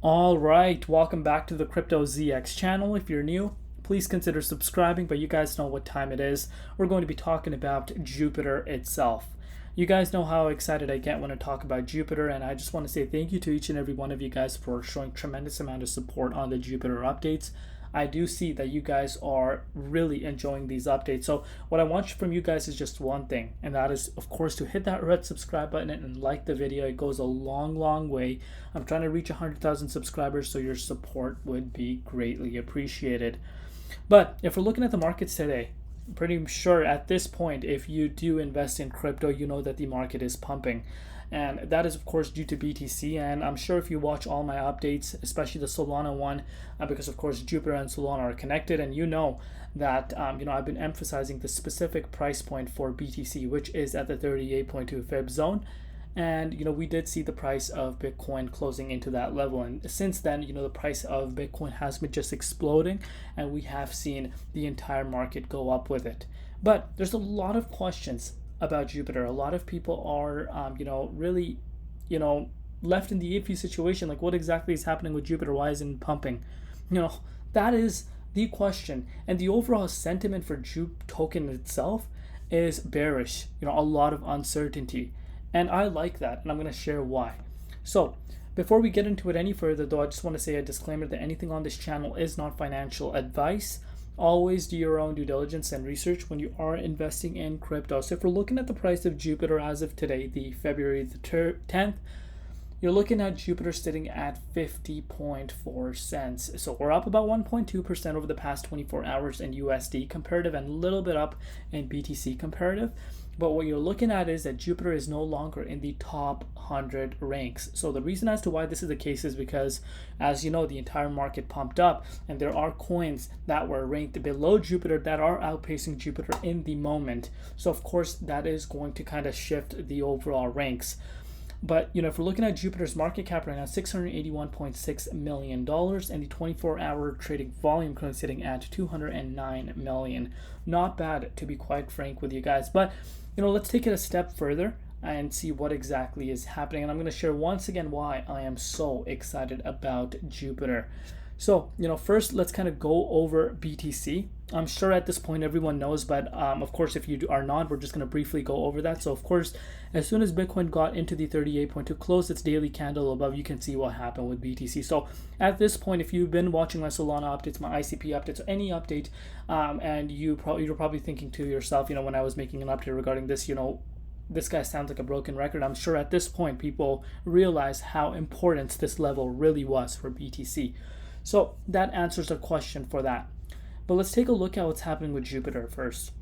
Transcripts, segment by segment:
All right, welcome back to the Crypto ZX channel. If you're new, please consider subscribing, but you guys know what time it is. We're going to be talking about Jupiter itself. You guys know how excited I get when I talk about Jupiter, and I just want to say thank you to each and every one of you guys for showing tremendous amount of support on the Jupiter updates. I do see that you guys are really enjoying these updates. So what I want from you guys is just one thing, and that is, of course, to hit that red subscribe button and like the video. It goes a long way. I'm trying to reach 100,000 subscribers, so your support would be greatly appreciated. But if we're looking at the markets today, I'm pretty sure at this point, if you do invest in crypto, you know that the market is pumping. And that is, of course, due to BTC. And I'm sure if you watch all my updates, especially the Solana one, because, of course, Jupiter and Solana are connected, and you know that, I've been emphasizing the specific price point for BTC, which is at the 38.2 fib zone. And we did see the price of Bitcoin closing into that level, and since then the price of Bitcoin has been just exploding, and we have seen the entire market go up with it. But there's a lot of questions about Jupiter. A lot of people are really left in the iffy situation, like what exactly is happening with Jupiter, why isn't it pumping? That is the question. And the overall sentiment for Jupe token itself is bearish, a lot of uncertainty. And I like that, and I'm going to share why. So before we get into it any further, though, I just want to say a disclaimer that anything on this channel is not financial advice. Always do your own due diligence and research when you are investing in crypto. So if we're looking at the price of Jupiter as of today, the February the 10th, you're looking at Jupiter sitting at 50.4 cents. So we're up about 1.2% over the past 24 hours in USD comparative, and a little bit up in BTC comparative. But what you're looking at is that Jupiter is no longer in the top 100 ranks. So the reason as to why this is the case is because, as you know, the entire market pumped up, and there are coins that were ranked below Jupiter that are outpacing Jupiter in the moment. So of course that is going to kind of shift the overall ranks. But if we're looking at Jupiter's market cap right now, $681.6 million, and the 24-hour trading volume currently sitting at 209 million. Not bad, to be quite frank with you guys. But let's take it a step further and see what exactly is happening. And I'm going to share once again why I am so excited about Jupiter. So, first let's kind of go over BTC. I'm sure at this point everyone knows, but of course, if you are not, we're just going to briefly go over that. So, of course, as soon as Bitcoin got into the 38.2, closed its daily candle above, you can see what happened with BTC. So, at this point, if you've been watching my Solana updates, my ICP updates, or any update, and you're probably thinking to yourself, when I was making an update regarding this, this guy sounds like a broken record. I'm sure at this point people realize how important this level really was for BTC. So that answers the question for that. But let's take a look at what's happening with Jupiter first.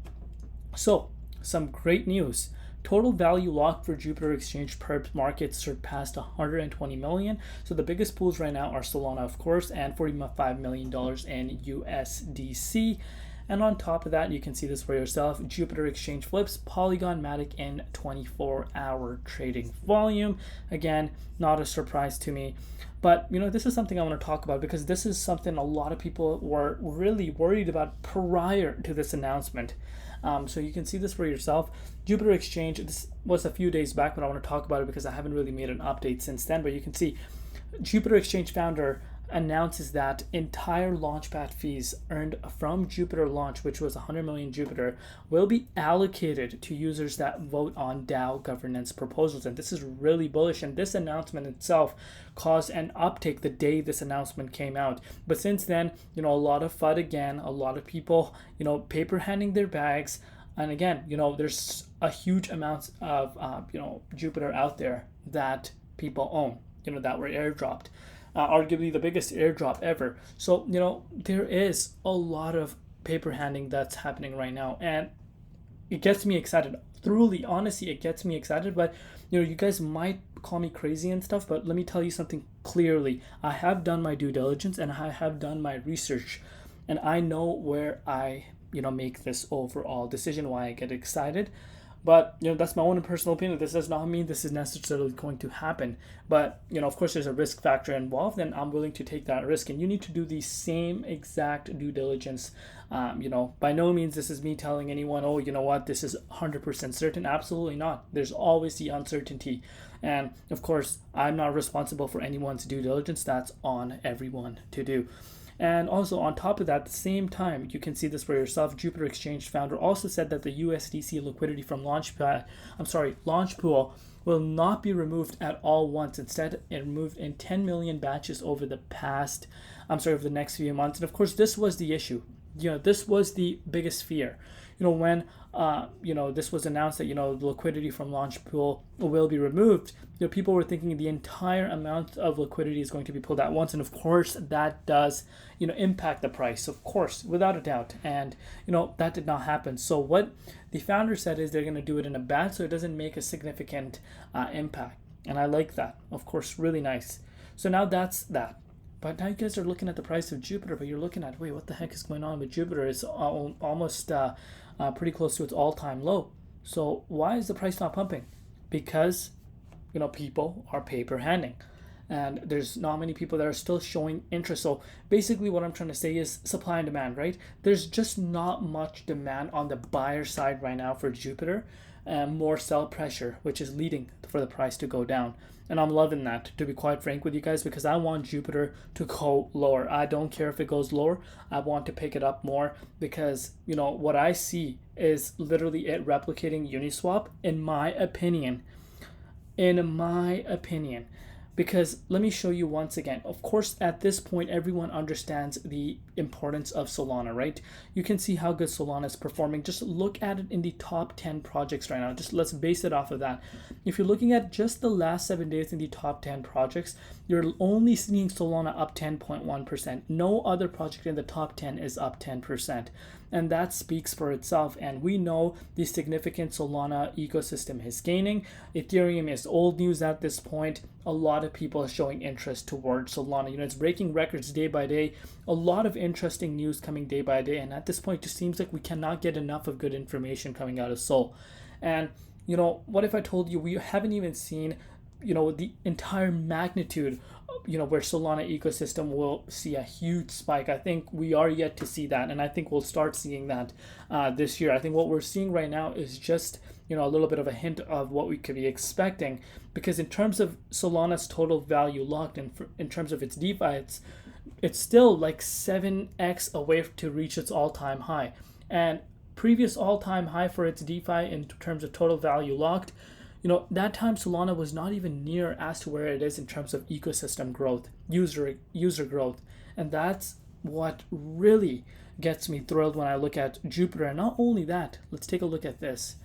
So some great news. Total value locked for Jupiter Exchange perp market surpassed 120 million. So the biggest pools right now are Solana, of course, and $45 million in USDC. And on top of that, you can see this for yourself. Jupiter Exchange flips Polygon Matic in 24-hour trading volume. Again, not a surprise to me. But, this is something I want to talk about because this is something a lot of people were really worried about prior to this announcement. So you can see this for yourself. Jupiter Exchange, this was a few days back, but I want to talk about it because I haven't really made an update since then. But you can see Jupiter Exchange founder announces that entire Launchpad fees earned from Jupiter launch, which was 100 million Jupiter, will be allocated to users that vote on DAO governance proposals. And this is really bullish. And this announcement itself caused an uptick the day this announcement came out. But since then, a lot of FUD again, a lot of people, paper handing their bags. And again, there's a huge amount of, Jupiter out there that people own, that were airdropped. Arguably the biggest airdrop ever. So, there is a lot of paper handing that's happening right now. And it gets me excited. Truly, honestly, it gets me excited. But, you guys might call me crazy and stuff. But let me tell you something clearly. I have done my due diligence and I have done my research. And I know where I, make this overall decision, why I get excited. But, that's my own personal opinion. This does not mean this is necessarily going to happen. But, of course, there's a risk factor involved, and I'm willing to take that risk. And you need to do the same exact due diligence. By no means this is me telling anyone, oh, this is 100% certain. Absolutely not. There's always the uncertainty. And of course, I'm not responsible for anyone's due diligence. That's on everyone to do. And also on top of that, at the same time, you can see this for yourself. Jupiter Exchange founder also said that the USDC liquidity from Launchpool will not be removed at all once. Instead, it removed in 10 million batches over the next few months. And of course, this was the issue. This was the biggest fear. When this was announced that the liquidity from Launchpool will be removed, people were thinking the entire amount of liquidity is going to be pulled at once, and of course that does impact the price, of course, without a doubt. And that did not happen. So what the founder said is they're going to do it in a batch, so it doesn't make a significant impact, and I like that. Of course, really nice. So now that's that. But now you guys are looking at the price of Jupiter, but you're looking at, wait, what the heck is going on with Jupiter? It's almost pretty close to its all-time low. So why is the price not pumping? Because people are paper handing, and there's not many people that are still showing interest. So basically what I'm trying to say is supply and demand, right? There's just not much demand on the buyer side right now for Jupiter, and more sell pressure, which is leading for the price to go down. And I'm loving that, to be quite frank with you guys, because I want Jupiter to go lower. I don't care if it goes lower. I want to pick it up more, because what I see is literally it replicating Uniswap, in my opinion. Because let me show you once again. Of course, at this point, everyone understands the importance of Solana, right? You can see how good Solana is performing. Just look at it in the top 10 projects right now. Just let's base it off of that. If you're looking at just the last 7 days in the top 10 projects, you're only seeing Solana up 10.1%. No other project in the top 10 is up 10%. And that speaks for itself. And we know the significant Solana ecosystem is gaining. Ethereum is old news at this point. A lot of people are showing interest towards Solana. It's breaking records day by day. A lot of interesting news coming day by day. And at this point, it just seems like we cannot get enough of good information coming out of Sol. And what if I told you we haven't even seen the entire magnitude where Solana ecosystem will see a huge spike? I think we are yet to see that, and I think we'll start seeing that this year. I think what we're seeing right now is just a little bit of a hint of what we could be expecting, because in terms of Solana's total value locked, and in terms of its DeFi, it's still like 7x away to reach its all-time high. And previous all-time high for its DeFi in terms of total value locked, that time Solana was not even near as to where it is in terms of ecosystem growth, user growth. And that's what really gets me thrilled when I look at Jupiter. And not only that, let's take a look at this.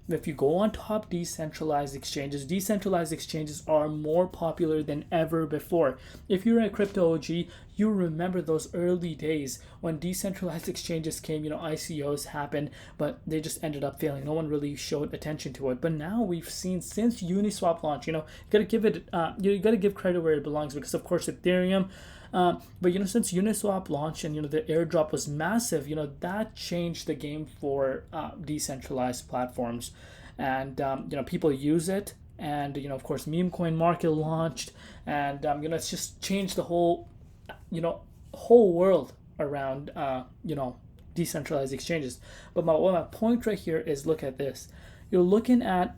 If you go on top decentralized exchanges are more popular than ever before. If you're a crypto OG, you remember those early days when decentralized exchanges came, ICOs happened, but they just ended up failing. No one really showed attention to it. But now we've seen, since Uniswap launched, you gotta give credit where it belongs, because of course Ethereum, but since Uniswap launched and the airdrop was massive, that changed the game for decentralized platforms. And people use it, and of course meme coin market launched, and it's just changed the whole world around decentralized exchanges. But my point right here is, look at this. You're looking at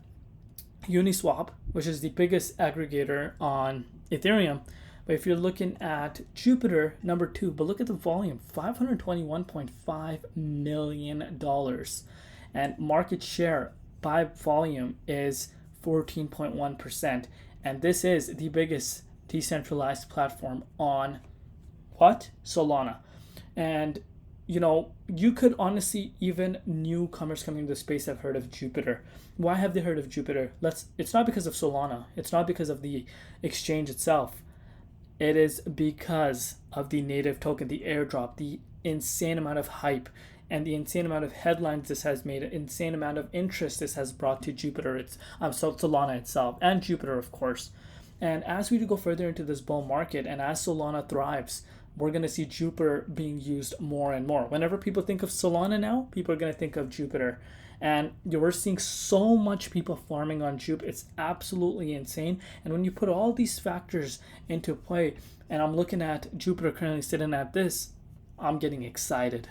Uniswap, which is the biggest aggregator on Ethereum. But if you're looking at Jupiter, number 2, but look at the volume, $521.5 million. And market share by volume is 14.1%. And this is the biggest decentralized platform on what? Solana. And you could honestly, even newcomers coming into the space have heard of Jupiter. Why have they heard of Jupiter? It's not because of Solana. It's not because of the exchange itself. It is because of the native token, the airdrop, the insane amount of hype, and the insane amount of headlines this has made, an insane amount of interest this has brought to Jupiter, Solana itself, and Jupiter, of course. And as we go further into this bull market, and as Solana thrives, we're going to see Jupiter being used more and more. Whenever people think of Solana now, people are going to think of Jupiter. And we're seeing so much people farming on Jupiter. It's absolutely insane. And when you put all these factors into play, and I'm looking at Jupiter currently sitting at this, I'm getting excited.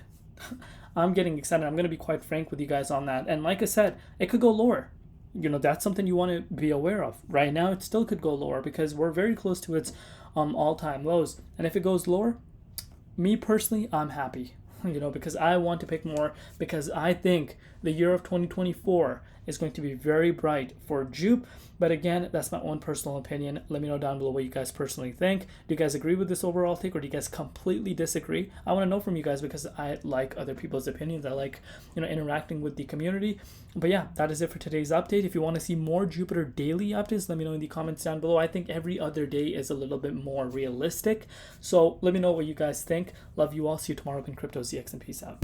I'm going to be quite frank with you guys on that. And like I said, it could go lower. that's something you want to be aware of. Right now, it still could go lower because we're very close to its all-time lows. And if it goes lower, me personally, I'm happy, because I want to pick more, because I think the year of 2024 is going to be very bright for Jupe. But again, that's my own personal opinion. Let me know down below what you guys personally think. Do you guys agree with this overall take, or do you guys completely disagree? I want to know from you guys because I like other people's opinions. I like, interacting with the community. But yeah, that is it for today's update. If you want to see more Jupiter daily updates, let me know in the comments down below. I think every other day is a little bit more realistic. So let me know what you guys think. Love you all. See you tomorrow in Crypto ZX, and peace out.